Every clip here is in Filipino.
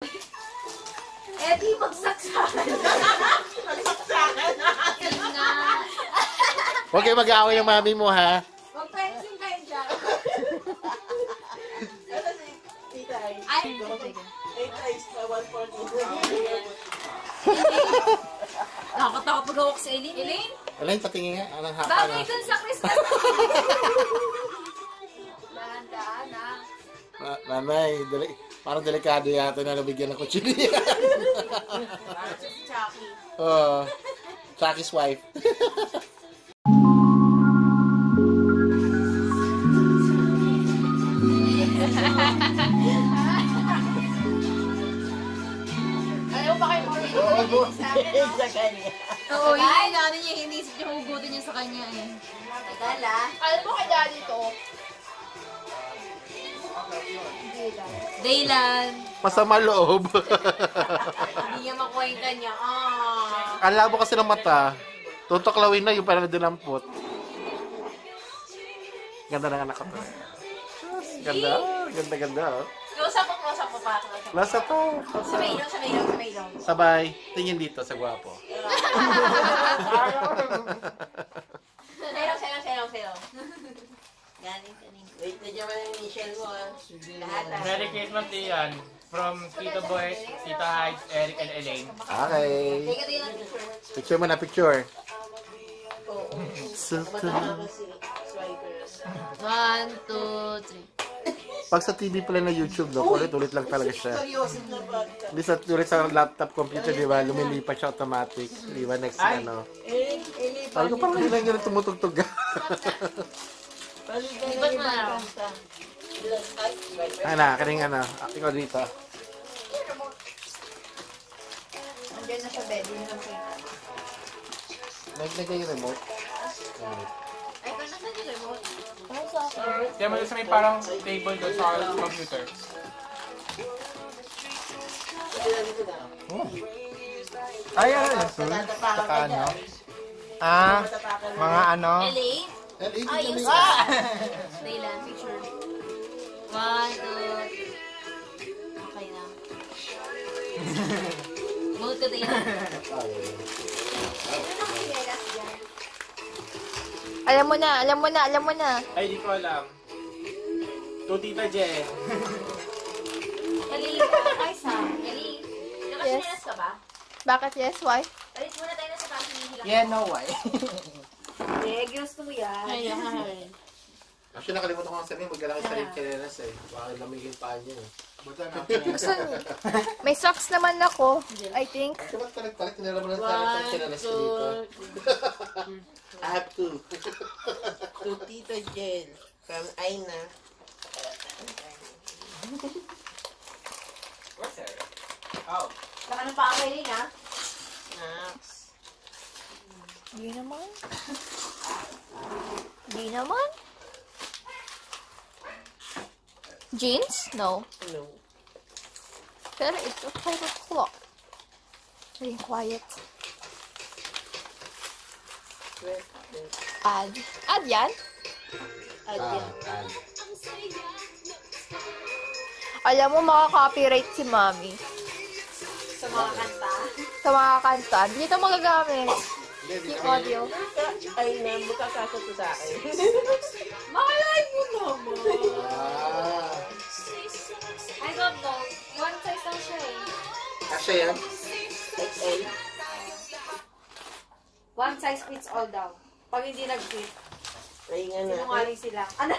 Eh, di magsaksakan. Magsaksakan. Nga. Huwag kayo mag-aaway ng mami mo, ha? Mag-fencing kayo dyan. Ano si Tita Ay? Ay, 8 eyes na 140. nakakatakot mag-hawak si Eileen. Eileen? Elaine, patingin nga. Anong hapa Bagay na? dun sa Christmas. Dahan-dahan, ha? Nanay, parang delikado yata na nabigyan ng kutsilya. Parang si Chucky. Oh, Chucky's wife. Ayaw pa kayo Oo, sa kanya. Oo, yun. Ano niya, hinisip niya hugutin niya sa kanya eh. Tagal ah. Alam mo kaya dito? Daylan. Masama loob. Hindi niya makuha yung kanya. Ah. Ang labo kasi ng mata. Tutuklawin na yung parang dinampot. Ganda ng anak ko to. Ganda. Ganda. Oh. Close up mo pa. Nasa to. Sa may ilong. Sabay. Tingin dito sa gwapo. Sayo. Galing. Wait, na dyan ang initial mo. Lahat ah. Merry Christmas, Ian. From Tito Boy, Tita Hides, Eric, and Elaine. Okay. Teka din ang Picture mo na picture. Oo. So, Si Swiper. 1, 2, 3. pag sa TV pala na YouTube, no, ulit-ulit lang talaga siya. Seryoso na bata. Hindi sa ulit sa laptop computer, di ba? Lumilipat siya automatic. Di ba? Next ano. Sabi ko parang hindi lang yun tumutugtog. Lipat mo na. Kaning ikaw dito. Andiyan na sa bed. Yun lang kita. Naglagay yung remote. Ay, kung nasan yung remote? Kaya mo sa may parang table doon sa computer. Ay, saka ano? Ah, mga ano? Elaine? L.A. Ah, yung sa... Daylan, picture. 1, 2... Okay na. Mode ka Daylan. Alam mo na. Ay, di ko alam. To Tita Jen. Elaine, ay sa... Elaine, nakasinelas ka ba? Bakit yes? Why? Alit muna tayo na sa kasi Yeah, no, why? Eh, gusto mo yan. Ay. Actually, nakalimutan ko ang sabihin, maglalaki sa rin chinelas eh. Baka lamigin pa niya eh. Gusto may socks naman ako, I think. Kasi ba't palit-palit, tinira mo lang sa chinelas ko dito. I have to. To Tita Jen. From Aina. Where's Eric? Oh. Saka ng pa kay Elaine, ha? Snacks. Di naman. Jeans? No. No. Pero it's a 5 o'clock. Very quiet. Add yan? Alam mo, makaka-copyright si Mami. Sa mga kanta. Sa mga kanta. Hindi ito magagamit. Yung audio. Aina, magkakasya to sa akin. Makalay mo naman. I don't know. One size lang siya eh. Kasya yan? XL. One size fits all daw. Pag hindi nag-fit, Ay nga na. sinungaling sila. Ano?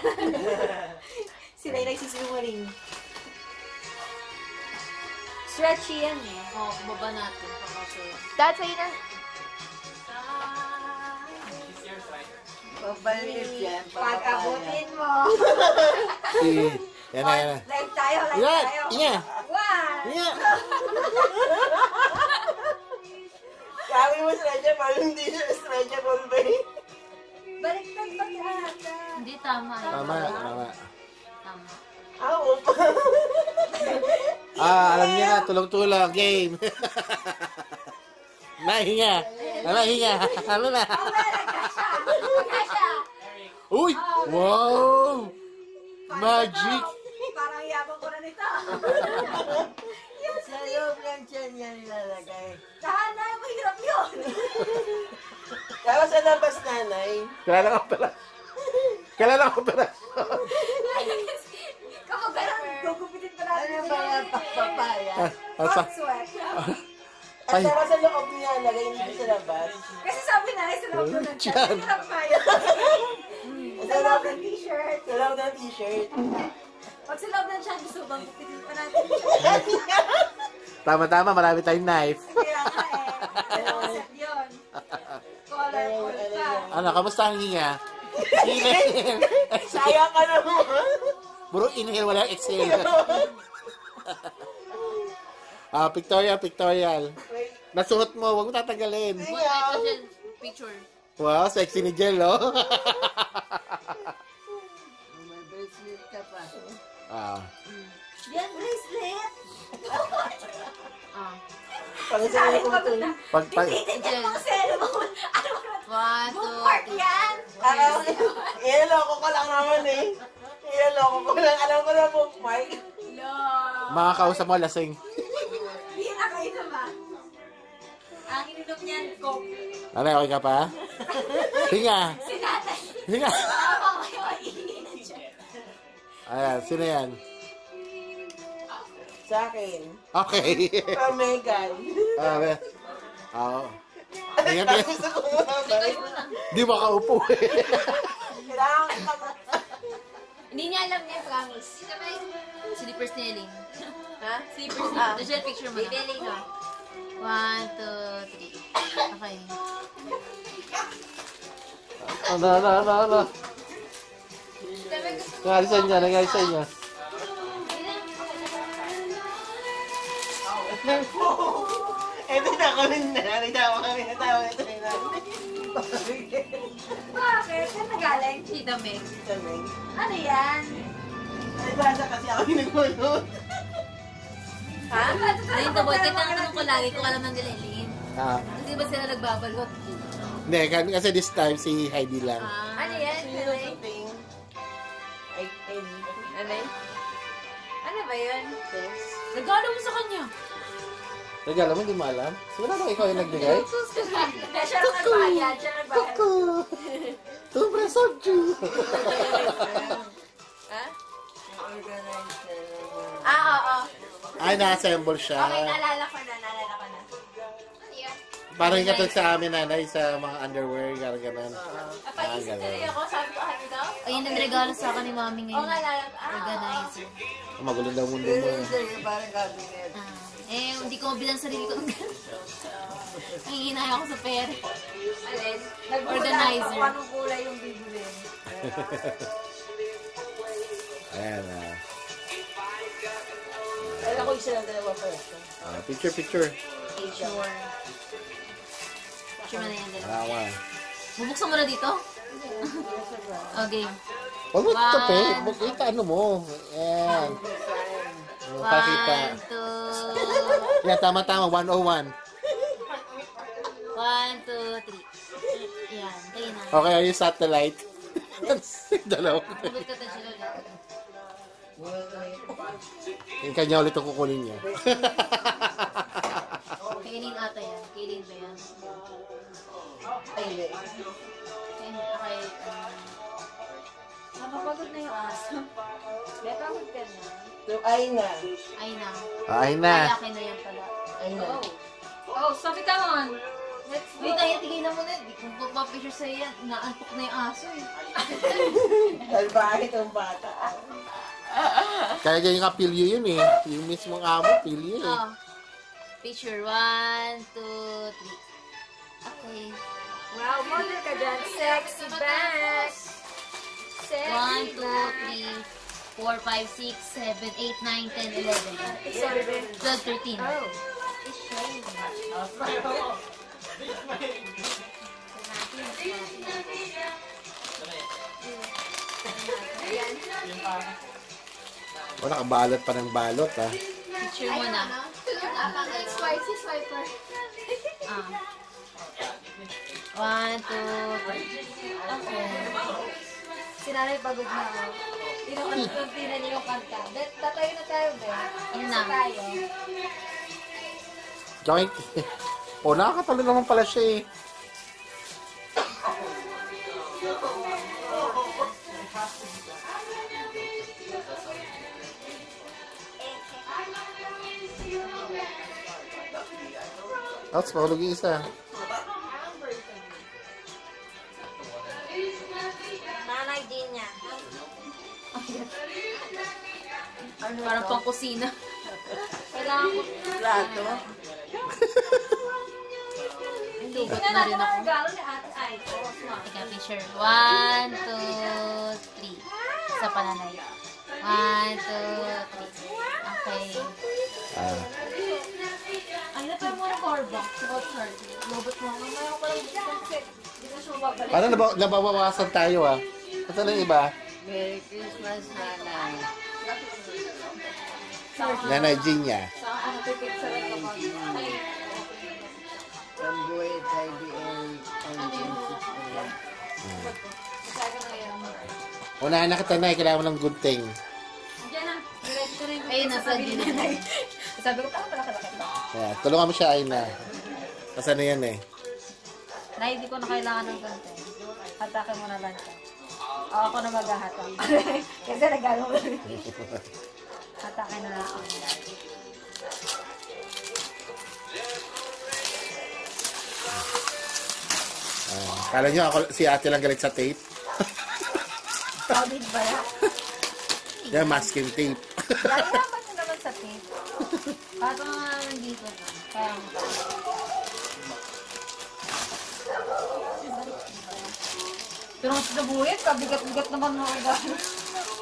Sila yung nagsisinungaling. Stretchy yan eh. Oo, baba natin. That's why na. It's yours, right? Babalik yan. Pag-abutin mo. Yan na. Live tayo. Inga! One. Sabi mo stretcher, parang hindi siya stretchable ba eh. Baliktad ba yata? Hindi, tama. Tama. Oo pa. Alam niya na, tulong-tulong, game. Nahinga. Ano na? Kasha! Uy! Wow! Magic! Parang yabang ko na nito. Yes, saan niya nilalagay? Nanay, mahirap yun. Tapos sa labas, nanay. Kailan ang operasyon? Kailan ang operasyon? Kapag ganun, gugupitin pa natin. Ano ba yan? Papaya. Hot sweat. At saka sa loob niya, lagay hindi sa labas. Kasi sabi na, sa loob ko ng Diyan. hirap pa yun. Sa loob ng t-shirt. Sa loob ng t-shirt. Pag sa loob ng tiyan, gusto bang gupitin pa natin. Tama-tama, marami tayong knife. Kaya nga Ano set yun? Colorful ka. Ano, kamusta ang hinga? Inhale. Sayang ka naman. Puro inhale, wala exhale. Pictorial. Nasuot mo, huwag mo tatagalin. Picture. Wow, sexy ni Jel, oh. May bracelet ka pa. Yan, bracelet! Pag-isari ko ito. Yan mga cellphone. Ano ba? Bookmark yan! Ilaloko ko lang naman eh. Ilaloko ko lang. Alam ko na bookmark. Mga kausap mo, lasing. Hindi na kayo naman. Ang ininom niyan, Coke. Ano, okay ka pa? Hinga. Si Natay. Hinga. Ako kayo, iingin na siya. Ayan, sino yan? Sa akin. Okay. From Megan. Oo. Ayan, di makaupo eh. Kailangan ka pa. Hindi niya alam niya, promise. Slippers ni Eling. Ha? Slippers ni Eling. Diyan, picture mo na. Eling, ha? 1, 2, 3. Okay. Ano. Nangalisan niya. Ito na kami na. Nagtawa kami na tawa ito na. Bakit? Saan nagaling? Tita Meg. Ano yan? Ay, basa kasi ako nagpunod. Ha? Ayun, boy. Kita ang tanong ko lagi kung alam ng nililingin. Kasi ba sila nagbabalot? Hindi, kasi this time si Heidi lang. Ano yan? Ano ba yun? Nagano mo sa kanya? Regalo mo, hindi mo alam? Sigurado ikaw yung nagbigay? Siya lang nagbayad. Kuku! Tubra soju! Ha? Oo. Ay, na-assemble siya. Okay, naalala ko na. Ano yan? Parang katulad sa amin, nanay, sa mga underwear, gano'n. Napag-isip tuloy ako, sabi ko, ano daw? Ayun ang regalo sa akin ni mami Oo ngayon. nga, naalala ko. Organizer. Magulo daw mundo mo. Parang cabinet. Hindi ko mabilang sarili ko ng gano'n. Nangihinay ako sa pera. Alin? Organizer. Kung anong kulay yung bibilin. Ayan, Kala ko isa lang dalawa pa ito. Picture. Sure. Sure na yan. Awa. Bubuksan mo na dito? Okay. Huwag mo tupi. Ito ano mo. Ayan. Pakita. 1, 2. Yeah, tama. 101. 1, 2, 3. Yan. Kayo na. Okay, are you satellite? Dalawa. Sabot ka tayo ulit. Yung kanya ulit ang kukunin niya. Kainin ata yan. Kainin ba yan? Ay, Okay. Nakapagod na yung aso. Pagod ka na. ay na. Ay na. Ay na. Ay, akin na yan pala. Ay na. Oh, sabi ka man. Let's go. Wait, tayo, tigilan mo na. Kung papapicture sa'yo yan, naantok na yung aso eh. Dalbahit ang bata. Kaya ganyan ka pilyo yun eh. Yung mismong amo, pilyo eh. Oh. Picture. 1, 2, 3. Okay. Wow, model ka dyan. Sexy bash. 1, 2, 3, 4, 5, 6, 7, 8, 9, 10, 11. 12, 13. Oh. O, nakabalot pa ng balot ah. Picture mo na. Spicy swiper. 1, 2, 3. Okay. Si nanay pagod na ako. Tinukunti na niya yung kanta. Tatayo na tayo, be. Yun na. Tayo. Joink. Oh, nakakatalo naman pala siya eh. Outs, mahulog yung isa. Nanay din niya. Parang pang kusina. Kailangan ko. Plato. Hindi ko na rin ako. regalo ni Ate Aiko. Teka, picture. 1, 2, 3. Sa pananay. 1, 2, 3. Okay. Ay, napay mo ng core box. About 30. Lobot mo. Mayroon ko lang check. Hindi ko siya mababalik. Paano nabawasan tayo ah? Ito na yung iba. Merry Christmas, Nanay. Nanay Ginya. Sa ano, pipicture ko pa. Ay, Rambuhay tayo di ay pang-jensis. sasaga na yun. Unahan na kita na, kailangan mo ng gunting. Diyan na. Diretso ko na yung Ayun, nasa dinanay. Sabi ko, parang malaki-laki ba? Ayan, tulungan mo siya, Aina. Kasi na yan eh. Nay, hindi ko na kailangan ng ganito. Hatakin mo na lang ito. O, ako na maghahatang. Kasi nagano ko. Hatakin na lang ako. Kala nyo, si ate lang galit sa tape. Solid ba yan? Yan, masking tape. Lagi naman nyo naman sa tape. Pato nga nandito na. Kaya mo. Pero kung sinabuhin, kabigat-bigat naman mo ang gano'n.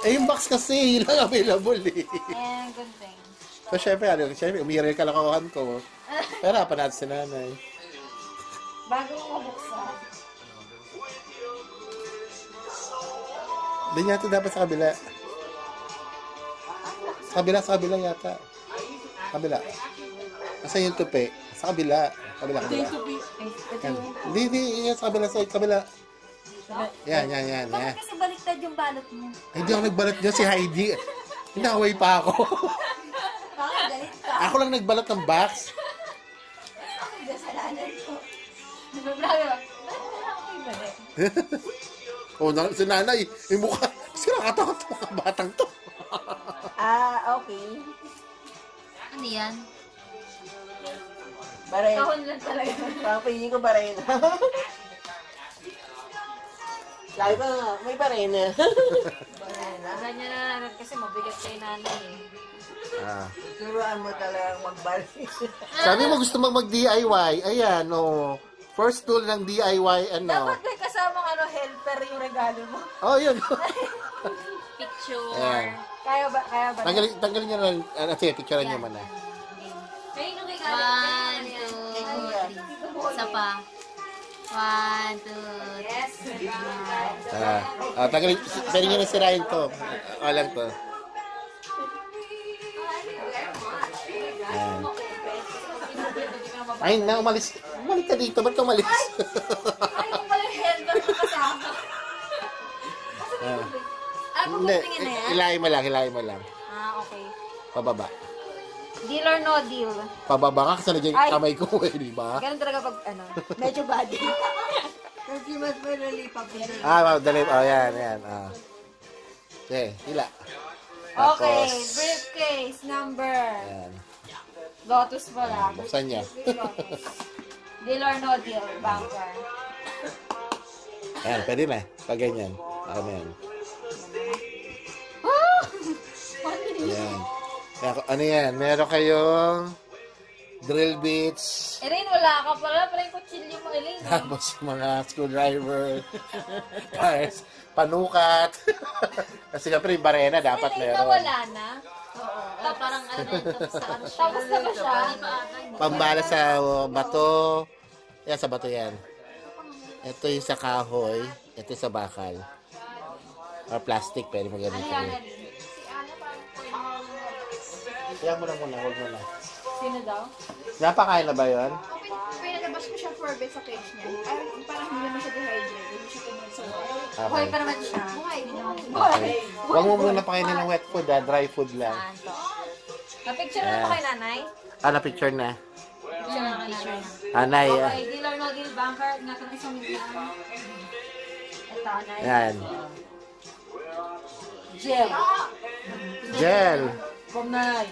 Eh, yung box kasi, lang available eh. And good thing. So, syempre, umiral ka lakawahan ko. Pero, hapa natin si nanay. Bago mo mabuksan. Hindi yata dapat sa kabila. Sa kabila yata. Kabila. Asa yung tupi? Sa kabila. Kabila. Yan. Hindi, yan, sa kabila, sa kabila. Yan. Bakit kasi baliktad yung balot mo? Ay, hindi ako nagbalot dyan, si Heidi. Hinaway pa ako. Bakit galit ka? Ako lang nagbalot ng box. Bakit kasalanan ko? Nagbablog ba? Bakit kailangan ko ibalik? Oh, si nanay, yung mukha, kasi nakatakot mga batang to. Okay. Ano yan? Barena. Kahon lang talaga. Parang pili ko barena. Lagi pa nga, may barena. Ganyan na natin kasi mabigat kay nanay eh. Turuan mo talagang magbalik. Sabi mo gusto mag-DIY. Ayan, oh. First tool ng DIY, Dapat may kasamang helper yung regalo mo. Oh, yun. Picture. Ayan. Kaya ba? Tanggalin nyo na. Sige, picturean nyo muna. Kaya yung regalo. 1, 2, 3. Isa pa. 1, 2, Yes. Tanggalin. Pwede nyo na sirain to. Lang to. Ayan. Ay, na, umalis. Umalis ka dito. Ba't ka umalis? Ay, yung pala yung helper mo kasama. Ano kung Hindi. tingin na yan? Hilahin mo lang. Okay. Pababa. Deal or no deal? Pababa ka kasi nandiyan Ay. yung kamay ko eh, di ba? Ganun talaga pag medyo body. Kasi mas malalipa po. Dali. Yan. Okay, hila. Okay, Tapos, briefcase number. Ayan. Lotus pala. Buksan niya. Deal or no deal, banker. Ayan, pwede na. Pag ganyan. Yan. Ayan. Ano yan? Meron kayong drill bits. Elaine, wala ka pala. Pala yung kutsilyo mo, Elaine. Tapos mga screwdriver. Tapos panukat. Kasi kapag yung barena dapat Elaine, meron. wala na. Oo. Parang ano na yun. Tapos na ba siya? Pambala sa bato. Yan, sa bato yan. Ito yung sa kahoy. Ito yung sa bakal. Or plastic, pwede mo gamitin. Kaya mo lang muna, huwag mo na. Sino daw? Napakain na ba yun? Pinalabas ko siya for bit sa page niya. Ay, parang hindi naman siya dehydrated. Hindi siya pumunta sa water. Buhay pa naman siya. Buhay, hindi naman. Okay. Huwag mo muna pakainin ng wet food, dry food lang. Na-picture na ba kay nanay? Na-picture na. Picture Picture na. Anay. Okay, deal or no deal, banker. Nga ka na isang million. Ito, Anay. Yan. Gel. Gel. From Nay.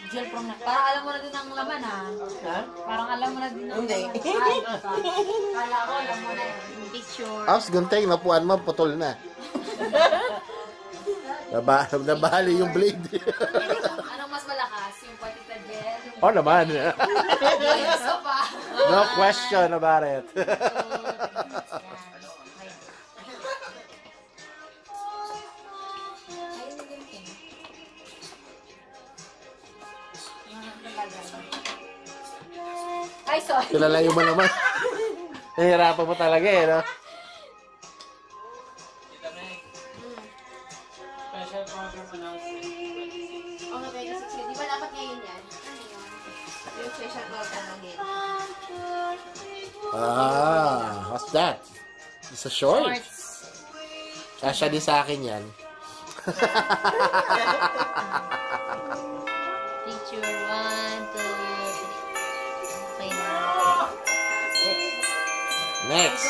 Gel from Nay. Parang alam mo na din ang laman, ha? Ha? Parang alam mo na din ang Hindi. laman. Ay, kala ko, alam mo na yun. Picture. Ops, gunting, napuan mo, putol na. Nabali yung blade. Anong mas malakas? Yung patita gel? Oh, naman. Isa pa. No question about it. Ay, sorry. Kilalayo mo naman. Nahihirapan mo talaga eh, no? Special program announcement. Oo nga, 26. Di ba dapat ngayon yan? Ano yun? Yung special program ng game. What's that? It's a short. Shorts. Kasya din sa akin yan. Picture. 1, 2, 3. Okay na. Next.